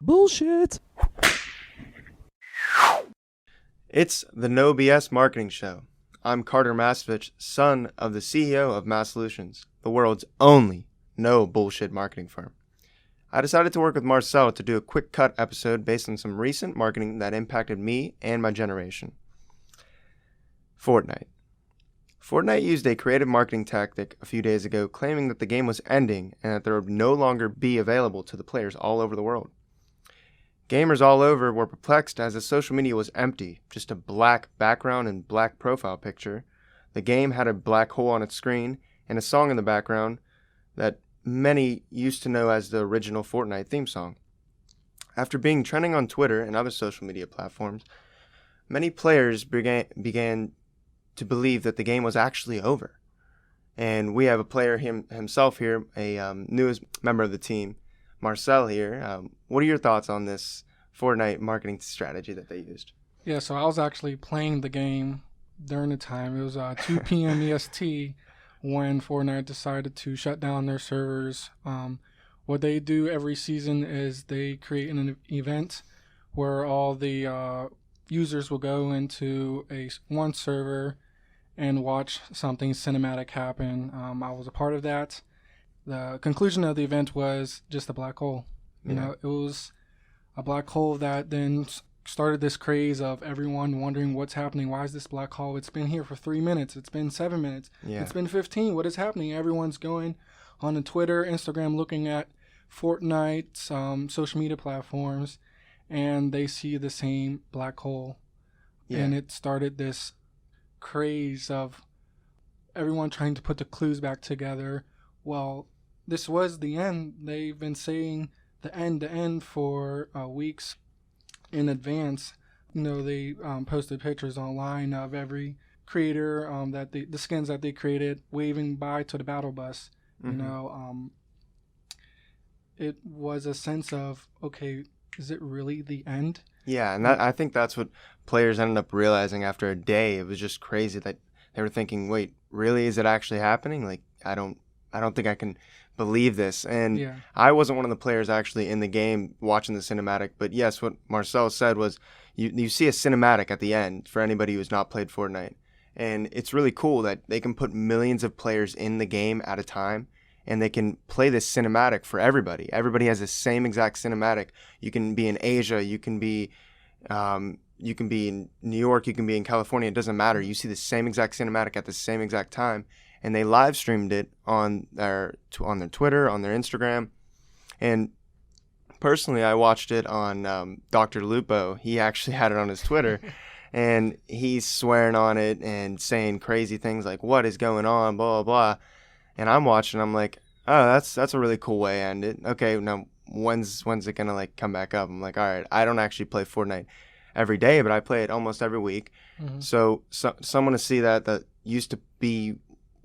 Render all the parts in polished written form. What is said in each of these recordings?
Bullshit. It's the No BS Marketing Show. I'm Carter Mastovich, son of the CEO of Massolutions, the world's only no bullshit marketing firm. I decided to work with Marcel to do a quick cut episode based on some recent marketing that impacted me and my generation. Fortnite. Fortnite used a creative marketing tactic a few days ago claiming that the game was ending and that there would no longer be available to the players all over the world. Gamers all over were perplexed as the social media was empty, just a black background and black profile picture. The game had a black hole on its screen and a song in the background that many used to know as the original Fortnite theme song. After being trending on Twitter and other social media platforms, many players began to believe that the game was actually over. And we have a player himself here, a newest member of the team, Marcel here. What are your thoughts on this Fortnite marketing strategy that they used? Yeah, so I was actually playing the game during the time. It was 2 p.m. EST when Fortnite decided to shut down their servers. What they do every season is they create an event where all the users will go into one server and watch something cinematic happen. I was a part of that. The conclusion of the event was just a black hole. You know, it was a black hole that then started this craze of everyone wondering what's happening. Why is this black hole? It's been here for 3 minutes. It's been 7 minutes. It's been 15. What is happening? Everyone's going on the Twitter, Instagram, looking at Fortnite's social media platforms, and they see the same black hole. And it started this craze of everyone trying to put the clues back together. Well, this was the end. They've been saying the end for weeks in advance. You know, they posted pictures online of every creator that the skins that they created waving by to the battle bus. Mm-hmm. You know, it was a sense of, okay, is it really the end? Yeah, and I think that's what players ended up realizing after a day. It was just crazy that they were thinking, wait, really, is it actually happening? Like, I don't think I can believe this. And I wasn't one of the players actually in the game watching the cinematic, but yes, what Marcel said was you see a cinematic at the end for anybody who's not played Fortnite. And it's really cool that they can put millions of players in the game at a time, and they can play this cinematic for everybody. Everybody has the same exact cinematic. You can be in Asia, you can be in New York, you can be in California, it doesn't matter. You see the same exact cinematic at the same exact time. And they live streamed it on their Twitter, on their Instagram. And personally, I watched it on Dr. Lupo. He actually had it on his Twitter. And he's swearing on it and saying crazy things like, what is going on, blah, blah, blah. And I'm watching, I'm like, oh, that's a really cool way to end it. Okay, now when's it going to like come back up? I'm like, all right, I don't actually play Fortnite every day, but I play it almost every week. Mm-hmm. So someone to see that used to be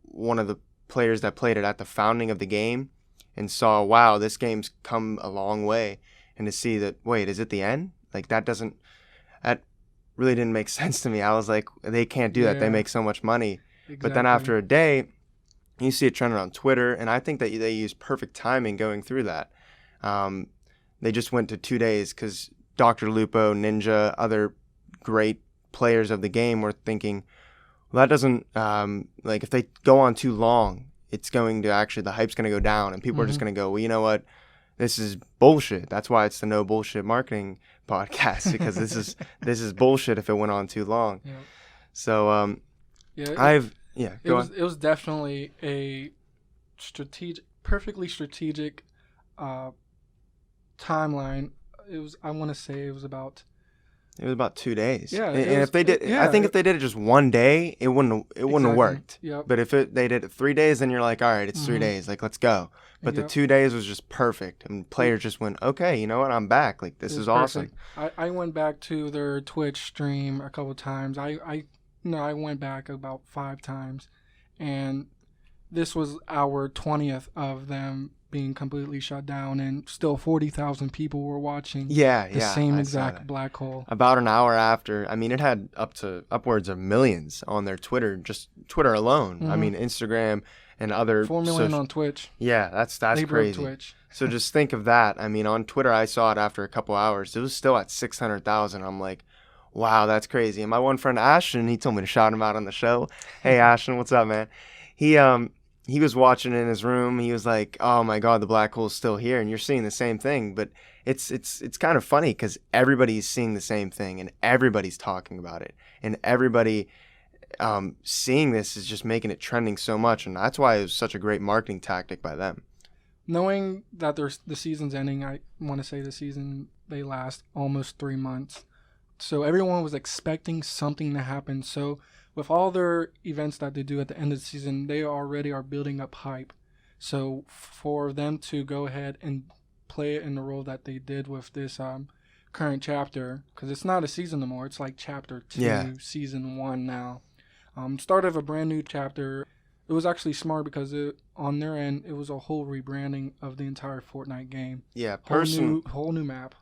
one of the players that played it at the founding of the game and saw, wow, this game's come a long way, and to see that, wait, is it the end? Like, that really didn't make sense to me. I was like, they can't do that. They make so much money. Exactly. But then after a day, you see it trending on Twitter, and I think that they used perfect timing going through that. They just went to 2 days because Dr. Lupo, Ninja, other great players of the game were thinking, well, that doesn't, if they go on too long, it's going to the hype's going to go down, and people are just going to go, well, you know what, this is bullshit. That's why it's the No Bullshit Marketing Podcast, because this is bullshit if it went on too long. Yep. So, it was definitely a perfectly strategic timeline. I want to say it was about 2 days. Yeah, if they did it just one day, it wouldn't have worked. Yep. But if they did it 3 days, then you're like, all right, it's 3 days, like, let's go. But the 2 days was just perfect, and players just went, okay, you know what, I'm back. Like, this is awesome. I went back to their Twitch stream a couple times. I went back about 5 times, and this was our 20th of them being completely shut down, and still 40,000 people were watching the same exact black hole. About an hour after, I mean, it had upwards of millions on their Twitter, just Twitter alone. Mm-hmm. I mean, Instagram and other 4 million on Twitch. Yeah, that's they crazy. Broke Twitch. So just think of that. I mean, on Twitter, I saw it after a couple hours. It was still at 600,000. I'm like, wow, that's crazy. And my one friend Ashton, he told me to shout him out on the show. Hey, Ashton, what's up, man? He was watching in his room. He was like, "Oh my God, the black hole's still here," and you're seeing the same thing. But it's kind of funny because everybody's seeing the same thing, and everybody's talking about it, and everybody seeing this is just making it trending so much, and that's why it was such a great marketing tactic by them. Knowing that the season's ending, I want to say they last almost 3 months, so everyone was expecting something to happen. So with all their events that they do at the end of the season, they already are building up hype. So for them to go ahead and play it in the role that they did with this current chapter, because it's not a season anymore, it's like chapter 2, season 1 now. Start of a brand new chapter. It was actually smart because on their end, it was a whole rebranding of the entire Fortnite game. Yeah, whole new map.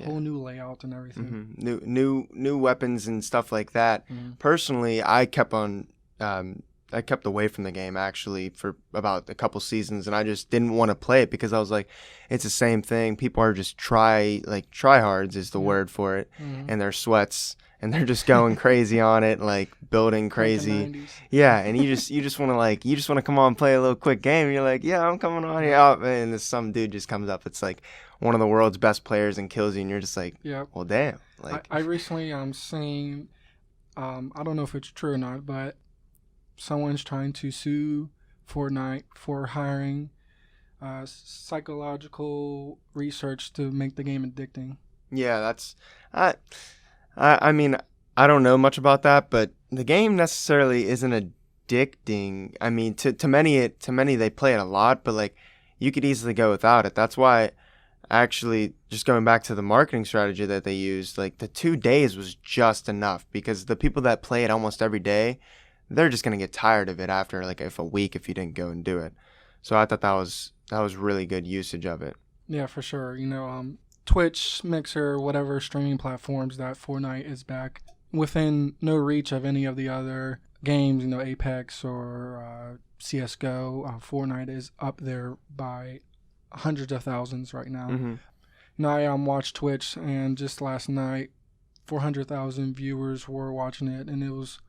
Whole new layout and everything. Mm-hmm. New weapons and stuff like that. Mm-hmm. Personally, I kept away from the game actually for about a couple seasons, and I just didn't want to play it because I was like, it's the same thing. People are just tryhards is the word for it, and they're sweats and they're just going crazy on it, like building crazy. Yeah, and you just want to come on and play a little quick game. You're like, yeah, I'm coming on here, and this some dude just comes up. It's like one of the world's best players and kills you, and you're just like, well, damn. Like I recently seen, I don't know if it's true or not, but someone's trying to sue Fortnite for hiring psychological research to make the game addicting. Yeah, that's I mean, I don't know much about that, but the game necessarily isn't addicting. I mean, to many they play it a lot, but like you could easily go without it. That's why actually just going back to the marketing strategy that they used, like the 2 days was just enough because the people that play it almost every day, they're just going to get tired of it after like a week if you didn't go and do it. So I thought that was really good usage of it. Yeah, for sure. Twitch, Mixer, whatever streaming platforms that Fortnite is back within no reach of any of the other games, Apex or CSGO. Fortnite is up there by hundreds of thousands right now. Mm-hmm. I watched Twitch, and just last night, 400,000 viewers were watching it, and it was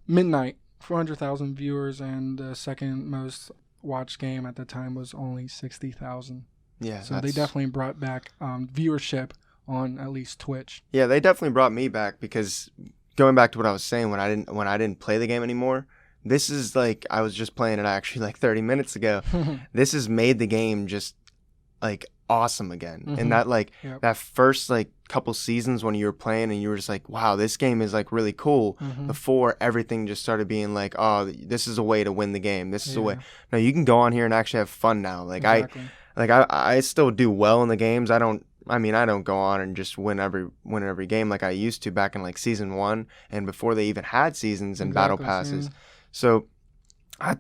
midnight. 400,000 viewers, and the second most watched game at the time was only 60,000. Yeah, so they definitely brought back viewership on at least Twitch. Yeah, they definitely brought me back because going back to what I was saying when I didn't play the game anymore. This is like I was just playing it actually like 30 minutes ago. This has made the game just like awesome again. Mm-hmm. And that that first like couple seasons when you were playing and you were just like, wow, this game is like really cool. Mm-hmm. Before everything just started being like, oh, this is a way to win the game. This is a way. No, you can go on here and actually have fun now. Like exactly. I still do well in the games. I don't go on and just win every game like I used to back in like season 1 and before they even had seasons and battle passes. Yeah. So I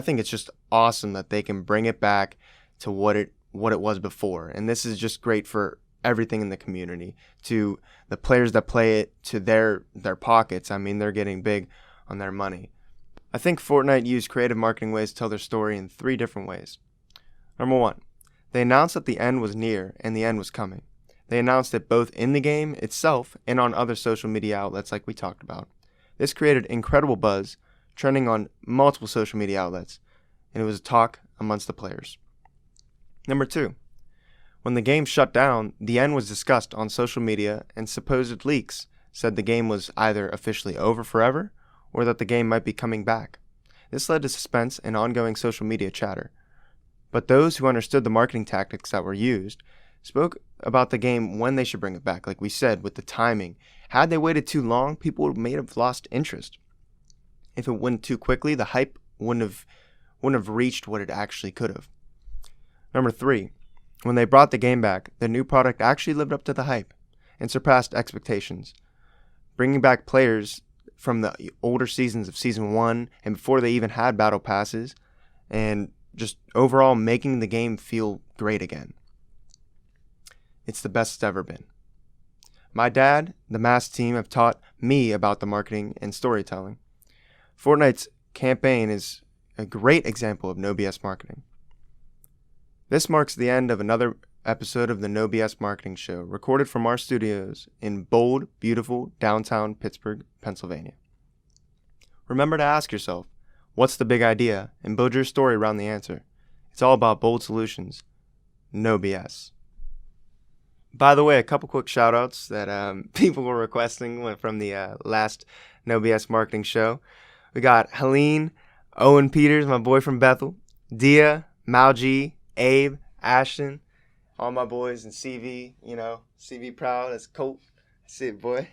think it's just awesome that they can bring it back to what it was before. And this is just great for everything in the community, to the players that play it, to their pockets. I mean, they're getting big on their money. I think Fortnite used creative marketing ways to tell their story in 3 different ways. Number 1, they announced that the end was near and the end was coming. They announced it both in the game itself and on other social media outlets like we talked about. This created incredible buzz, trending on multiple social media outlets, and it was a talk amongst the players. Number 2, when the game shut down, the end was discussed on social media, and supposed leaks said the game was either officially over forever or that the game might be coming back. This led to suspense and ongoing social media chatter. But those who understood the marketing tactics that were used spoke about the game when they should bring it back. Like we said, with the timing. Had they waited too long, people may have lost interest. If it went too quickly, the hype wouldn't have reached what it actually could have. Number 3, when they brought the game back, the new product actually lived up to the hype and surpassed expectations, bringing back players from the older seasons of Season 1 and before they even had battle passes, and just overall making the game feel great again. It's the best it's ever been. My dad, the Mass team have taught me about the marketing and storytelling. Fortnite's campaign is a great example of no BS marketing. This marks the end of another episode of the No BS Marketing Show, recorded from our studios in bold, beautiful downtown Pittsburgh, Pennsylvania. Remember to ask yourself, what's the big idea, and build your story around the answer. It's all about bold solutions, no BS. By the way, a couple quick shout-outs that people were requesting from the last No BS Marketing Show. We got Helene, Owen Peters, my boy from Bethel, Dia, Malji, Abe, Ashton, all my boys, and CV, CV proud. That's Colt. That's it, boy.